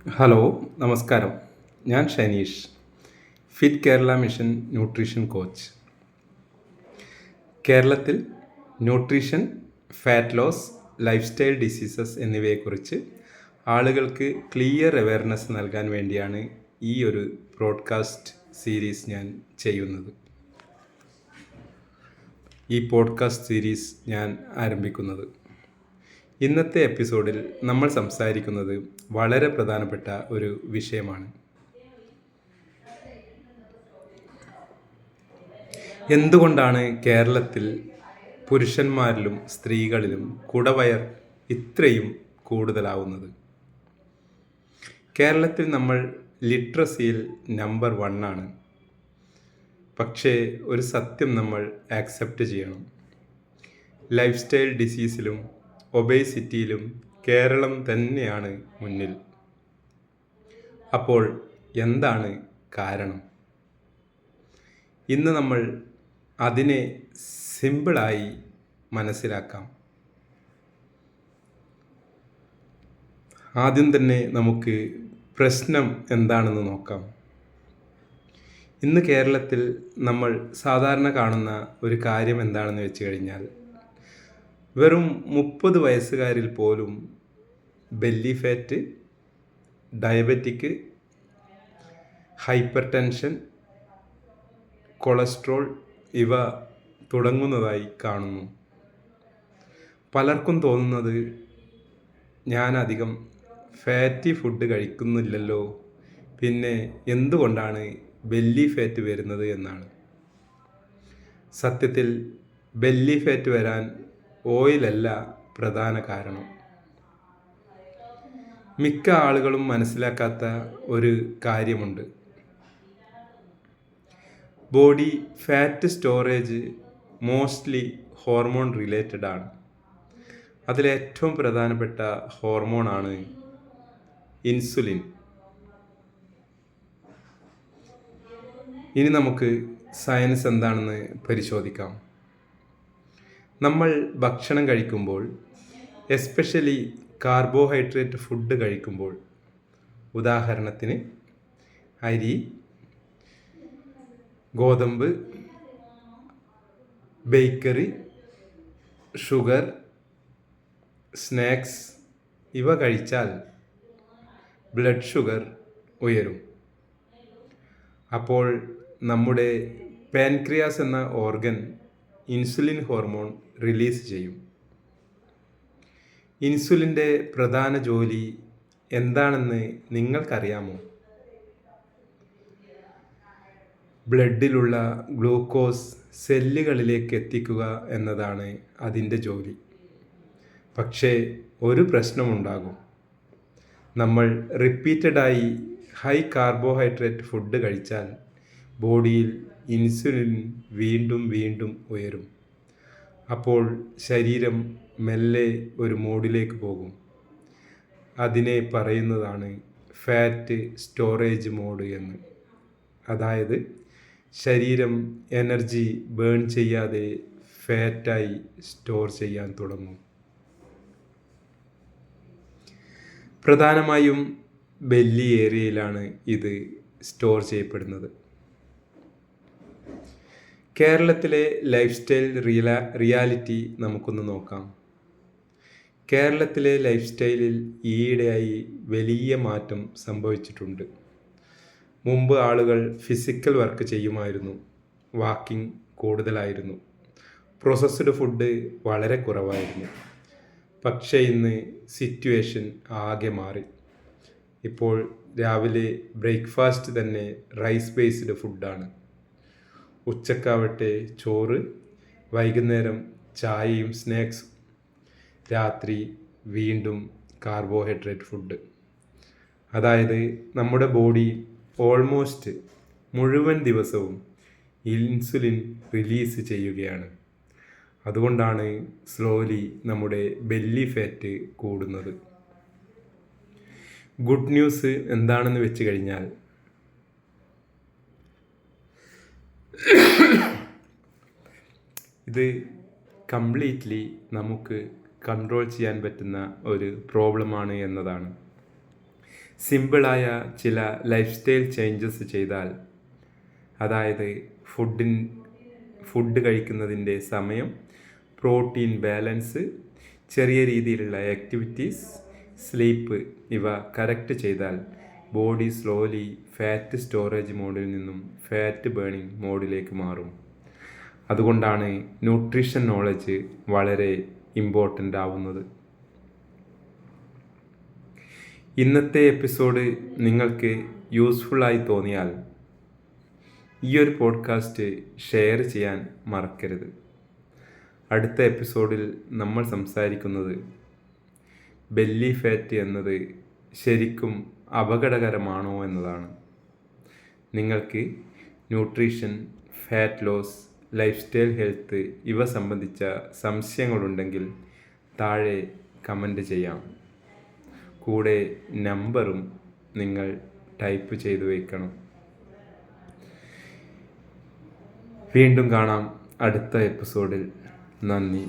Hello, നമസ്കാരം. ഞാൻ Shaneesh, fit Kerala mission nutrition coach. കേരളത്തിൽ nutrition, fat loss, life style diseases എന്നിവയെക്കുറിച്ച് ആളുകൾക്ക് ക്ലിയർ അവയർനെസ് നൽകാൻ വേണ്ടിയാണ് ഈ ഒരു ബ്രോഡ്കാസ്റ്റ് സീരീസ് ഞാൻ ചെയ്യുന്നത്. ഈ പോഡ്കാസ്റ്റ് സീരീസ് ഞാൻ ആരംഭിക്കുന്നത്. ഇന്നത്തെ എപ്പിസോഡിൽ നമ്മൾ സംസാരിക്കുന്നത് വളരെ പ്രധാനപ്പെട്ട ഒരു വിഷയമാണ്. എന്തുകൊണ്ടാണ് കേരളത്തിൽ പുരുഷന്മാരിലും സ്ത്രീകളിലും കുടവയർ ഇത്രയും കൂടുതലാവുന്നത്? കേരളത്തിൽ നമ്മൾ ലിറ്ററസിയിൽ നമ്പർ 1 ആണ്. പക്ഷേ ഒരു സത്യം നമ്മൾ ആക്സെപ്റ്റ് ചെയ്യണം. ലൈഫ് സ്റ്റൈൽ ഡിസീസിലും ഒബേസിറ്റിയിലും കേരളം തന്നെയാണ് മുന്നിൽ. അപ്പോൾ എന്താണ് കാരണം? ഇന്ന് നമ്മൾ അതിനെ സിമ്പിളായി മനസ്സിലാക്കാം. ആദ്യം തന്നെ നമുക്ക് പ്രശ്നം എന്താണെന്ന് നോക്കാം. ഇന്ന് കേരളത്തിൽ നമ്മൾ സാധാരണ കാണുന്ന ഒരു കാര്യം എന്താണെന്ന് വെച്ച് കഴിഞ്ഞാൽ, വെറും 30 വയസ്സുകാരിൽ പോലും belly fat, diabetic, hyper tension, cholesterol ഇവ തുടങ്ങുന്നതായി കാണുന്നു. പലർക്കും തോന്നുന്നത്, ഞാൻ അധികം ഫാറ്റി ഫുഡ് കഴിക്കുന്നില്ലല്ലോ, പിന്നെ എന്തുകൊണ്ടാണ് ബെല്ലി ഫാറ്റ് വരുന്നത് എന്നാണ്. സത്യത്തിൽ ബെല്ലി ഫാറ്റ് വരാൻ ഓയിലല്ല പ്രധാന കാരണം. മിക്ക ആളുകളും മനസ്സിലാക്കാത്ത ഒരു കാര്യമുണ്ട്. Body fat storage mostly hormone related ആണ്. അതിലേറ്റവും പ്രധാനപ്പെട്ട ഹോർമോണാണ് ഇൻസുലിൻ. ഇനി നമുക്ക് സയൻസ് എന്താണെന്ന് പരിശോധിക്കാം. നമ്മൾ ഭക്ഷണം കഴിക്കുമ്പോൾ, എസ്പെഷ്യലി കാർബോഹൈഡ്രേറ്റ് ഫുഡ് കഴിക്കുമ്പോൾ, ഉദാഹരണത്തിന് അരി, ഗോതമ്പ്, ബേക്കറി, ഷുഗർ, സ്നാക്സ് ഇവ കഴിച്ചാൽ ബ്ലഡ് ഷുഗർ ഉയരും. അപ്പോൾ നമ്മുടെ പാൻക്രിയാസ് എന്ന ഓർഗൻ ഇൻസുലിൻ ഹോർമോൺ റിലീസ് ചെയ്യും. ഇൻസുലിൻ്റെ പ്രധാന ജോലി എന്താണെന്ന് നിങ്ങൾക്കറിയാമോ? ബ്ലഡിലുള്ള ഗ്ലൂക്കോസ് സെല്ലുകളിലേക്ക് എത്തിക്കുക എന്നതാണ് അതിൻ്റെ ജോലി. പക്ഷേ ഒരു പ്രശ്നമുണ്ടാകും. നമ്മൾ റിപ്പീറ്റഡായി ഹൈ കാർബോഹൈഡ്രേറ്റ് ഫുഡ് കഴിച്ചാൽ ബോഡിയിൽ ഇൻസുലിൻ വീണ്ടും വീണ്ടും ഉയരും. അപ്പോൾ ശരീരം മെല്ലെ ഒരു മോഡിലേക്ക് പോകും. അതിനെ പറയുന്നതാണ് ഫാറ്റ് സ്റ്റോറേജ് മോഡ് എന്ന്. അതായത് ശരീരം എനർജി ബേൺ ചെയ്യാതെ ഫാറ്റായി സ്റ്റോർ ചെയ്യാൻ തുടങ്ങും. പ്രധാനമായും ബെല്ലി ഏരിയയിലാണ് ഇത് സ്റ്റോർ ചെയ്യപ്പെടുന്നത്. കേരളത്തിലെ ലൈഫ് സ്റ്റൈൽ റിയാലിറ്റി നമുക്കൊന്ന് നോക്കാം. കേരളത്തിലെ ലൈഫ് സ്റ്റൈലിൽ ഈയിടെയായി വലിയ മാറ്റം സംഭവിച്ചിട്ടുണ്ട്. മുമ്പ് ആളുകൾ ഫിസിക്കൽ വർക്ക് ചെയ്യുമായിരുന്നു, വാക്കിംഗ് കൂടുതലായിരുന്നു, പ്രോസസ്ഡ് ഫുഡ് വളരെ കുറവായിരുന്നു. പക്ഷേ ഇന്ന് സിറ്റുവേഷൻ ആകെ മാറി. ഇപ്പോൾ രാവിലെ ബ്രേക്ക്ഫാസ്റ്റ് തന്നെ റൈസ് ബേസ്ഡ് ഫുഡാണ്. ഉച്ചക്കാവട്ടെ ചോറ്, വൈകുന്നേരം ചായയും സ്നാക്സും, രാത്രി വീണ്ടും കാർബോഹൈഡ്രേറ്റ് ഫുഡ്. അതായത് നമ്മുടെ ബോഡി ഓൾമോസ്റ്റ് മുഴുവൻ ദിവസവും ഇൻസുലിൻ റിലീസ് ചെയ്യുകയാണ്. അതുകൊണ്ടാണ് സ്ലോലി നമ്മുടെ ബെല്ലി ഫാറ്റ് കൂടുന്നത്. ഗുഡ് ന്യൂസ് എന്താണെന്ന് വെച്ച് കഴിഞ്ഞാൽ, ഇത് കംപ്ലീറ്റ്ലി നമുക്ക് കൺട്രോൾ ചെയ്യാൻ പറ്റുന്ന ഒരു പ്രോബ്ലമാണ് എന്നതാണ്. സിമ്പിളായ ചില ലൈഫ് സ്റ്റൈൽ ചേഞ്ചസ് ചെയ്താൽ, അതായത് ഫുഡ് കഴിക്കുന്നതിൻ്റെ സമയം, പ്രോട്ടീൻ ബാലൻസ്, ചെറിയ രീതിയിലുള്ള ആക്ടിവിറ്റീസ്, സ്ലീപ്പ് ഇവ കറക്റ്റ് ചെയ്താൽ ബോഡി സ്ലോലി ഫാറ്റ് സ്റ്റോറേജ് മോഡിൽ നിന്നും ഫാറ്റ് ബേണിംഗ് മോഡിലേക്ക് മാറും. അതുകൊണ്ടാണ് ന്യൂട്രീഷൻ നോളജ് വളരെ ഇമ്പോർട്ടൻ്റ് ആവുന്നത്. ഇന്നത്തെ എപ്പിസോഡ് നിങ്ങൾക്ക് യൂസ്ഫുള്ളായി തോന്നിയാൽ ഈ ഒരു പോഡ്കാസ്റ്റ് ഷെയർ ചെയ്യാൻ മറക്കരുത്. അടുത്ത എപ്പിസോഡിൽ നമ്മൾ സംസാരിക്കുന്നത് ബെല്ലി ഫാറ്റ് എന്നത് ശരിക്കും അപകടകരമാണോ എന്നതാണ്. നിങ്ങൾക്ക് nutrition, fat loss, life style health ഇവ സംബന്ധിച്ച സംശയങ്ങളുണ്ടെങ്കിൽ താഴെ കമൻറ്റ് ചെയ്യാം. കൂടെ നമ്പറും നിങ്ങൾ ടൈപ്പ് ചെയ്തു വയ്ക്കണം. വീണ്ടും കാണാം അടുത്ത എപ്പിസോഡിൽ. നന്ദി.